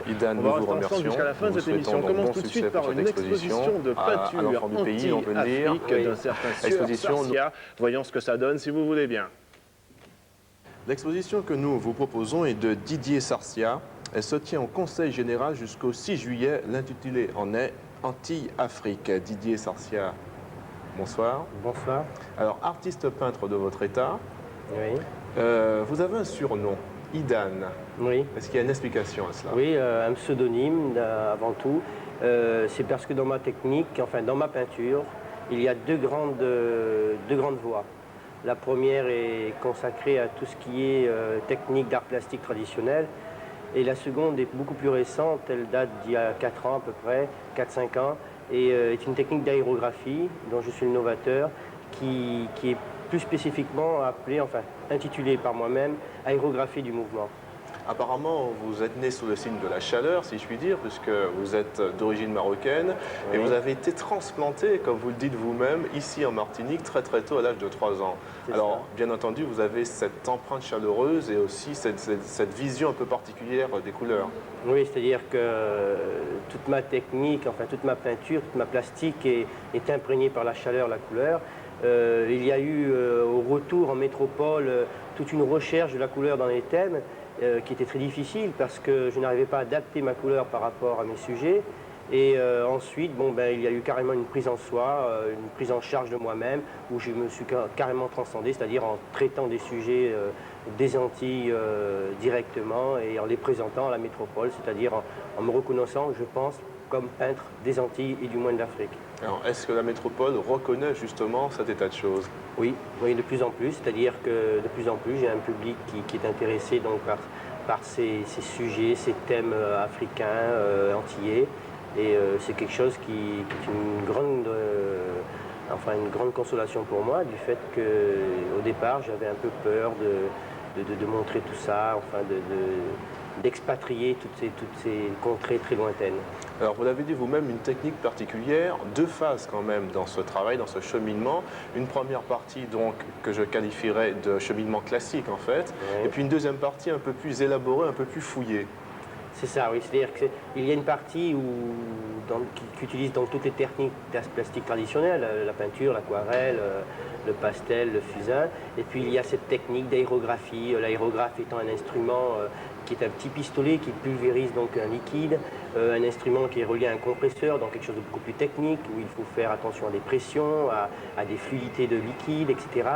Idan, nous vous remercions. Jusqu'à la fin de cette émission. On commence tout de suite par une exposition de peinture anti-Afrique d'un certain Sieur Sarsia. Voyons ce que ça donne si vous voulez bien. L'exposition que nous vous proposons est de Didier Sarsia. Elle se tient au Conseil général jusqu'au 6 juillet. L'intitulé en est Anti-Afrique. Didier Sarsia, bonsoir. Bonsoir. Alors, artiste peintre de votre état, Oui. vous avez un surnom, Idan. Oui. Est-ce qu'il y a une explication à cela? Oui, un pseudonyme avant tout. C'est parce que dans ma technique, enfin dans ma peinture, il y a deux grandes voies. La première est consacrée à tout ce qui est technique d'art plastique traditionnel. Et la seconde est beaucoup plus récente, elle date d'il y a 4 ans à peu près, 4-5 ans, et est une technique d'aérographie dont je suis le novateur, qui est plus spécifiquement appelée, enfin intitulée par moi-même, aérographie du mouvement. Apparemment, vous êtes né sous le signe de la chaleur, si je puis dire, puisque vous êtes d'origine marocaine, oui. Et vous avez été transplanté, comme vous le dites vous-même, ici en Martinique, très tôt, à l'âge de 3 ans. Alors, bien entendu, vous avez cette empreinte chaleureuse et aussi cette vision un peu particulière des couleurs. Oui, c'est-à-dire que toute ma technique, enfin toute ma peinture, toute ma plastique est imprégnée par la chaleur, la couleur. Il y a eu au retour en métropole toute une recherche de la couleur dans les thèmes qui était très difficile parce que je n'arrivais pas à adapter ma couleur par rapport à mes sujets. Et ensuite, il y a eu carrément une prise en soi, une prise en charge de moi-même où je me suis carrément transcendé, c'est-à-dire en traitant des sujets des Antilles directement et en les présentant à la métropole, c'est-à-dire en me reconnaissant, je pense, comme peintre des Antilles et du moins de l'Afrique. Alors, est-ce que la métropole reconnaît justement cet état de choses? Oui, oui, de plus en plus. C'est-à-dire que de plus en plus, j'ai un public qui est intéressé donc, par ces sujets, ces thèmes africains, antillais. Et c'est quelque chose qui est une grande consolation pour moi, du fait qu'au départ, j'avais un peu peur de montrer tout ça, enfin d'expatrier toutes ces contrées très lointaines. Alors vous l'avez dit vous-même, une technique particulière, 2 phases quand même dans ce travail, dans ce cheminement. Une première partie donc que je qualifierais de cheminement classique en fait, oui. Et puis une deuxième partie un peu plus élaborée, un peu plus fouillée. C'est ça, oui. C'est-à-dire qu'il y a une partie qui utilise donc toutes les techniques d'art plastique traditionnelles, la peinture, l'aquarelle, le pastel, le fusain. Et puis il y a cette technique d'aérographie, l'aérographe étant un instrument qui est un petit pistolet qui pulvérise donc un liquide, un instrument qui est relié à un compresseur, donc quelque chose de beaucoup plus technique, où il faut faire attention à des pressions, à des fluidités de liquide, etc.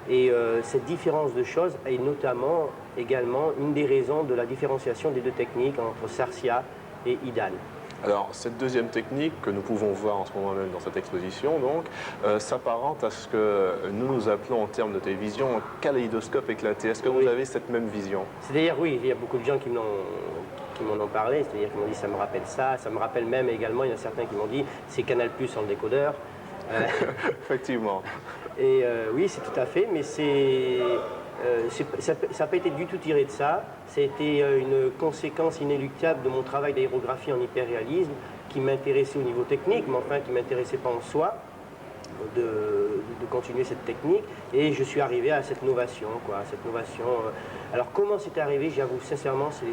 Et cette différence de choses est notamment également une des raisons de la différenciation des deux techniques entre Sarsia et Idan. Alors, cette deuxième technique que nous pouvons voir en ce moment même dans cette exposition, donc, s'apparente à ce que nous appelons en termes de télévision un kaléidoscope éclaté. Est-ce que vous avez cette même vision? C'est-à-dire, oui, il y a beaucoup de gens qui m'en ont parlé, c'est-à-dire qu'ils m'ont dit ça me rappelle ça me rappelle même également, il y en a certains qui m'ont dit c'est Canal+ en décodeur. Effectivement. Et oui, c'est tout à fait, mais ça n'a pas été du tout tiré de ça. Ça a été une conséquence inéluctable de mon travail d'aérographie en hyperréalisme qui m'intéressait au niveau technique, mais enfin qui ne m'intéressait pas en soi de continuer cette technique. Et je suis arrivé à cette novation, Alors comment c'est arrivé, j'avoue sincèrement, c'est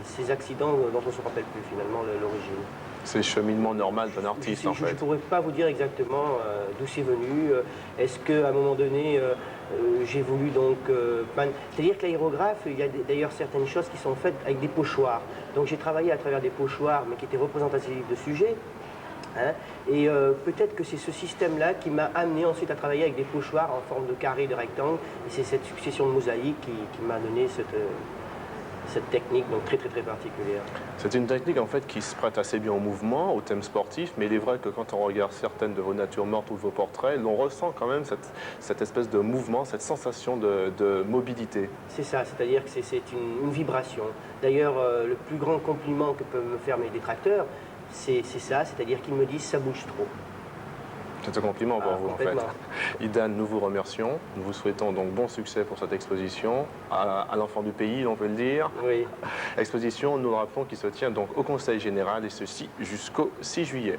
ces accidents dont on ne se rappelle plus finalement l'origine. C'est le cheminement normal d'un artiste, en fait. Je ne pourrais pas vous dire exactement d'où c'est venu. Est-ce qu'à un moment donné, j'ai voulu donc peindre. C'est-à-dire que l'aérographe, il y a d'ailleurs certaines choses qui sont faites avec des pochoirs. Donc j'ai travaillé à travers des pochoirs, mais qui étaient représentatifs de sujets. Hein, et peut-être que c'est ce système-là qui m'a amené ensuite à travailler avec des pochoirs en forme de carré, de rectangle. Et c'est cette succession de mosaïques qui m'a donné cette technique donc très particulière. C'est une technique en fait qui se prête assez bien au mouvement, au thème sportif, mais il est vrai que quand on regarde certaines de vos natures mortes ou de vos portraits, l'on ressent quand même cette espèce de mouvement, cette sensation de mobilité. C'est ça, c'est-à-dire que c'est une vibration. D'ailleurs, le plus grand compliment que peuvent me faire mes détracteurs, c'est ça, c'est-à-dire qu'ils me disent ça bouge trop. C'est un compliment pour vous en fait. Idan, nous vous remercions. Nous vous souhaitons donc bon succès pour cette exposition, à l'enfant du pays, on peut le dire. Oui. Exposition, nous le rappelons, qui se tient donc au Conseil général et ceci jusqu'au 6 juillet.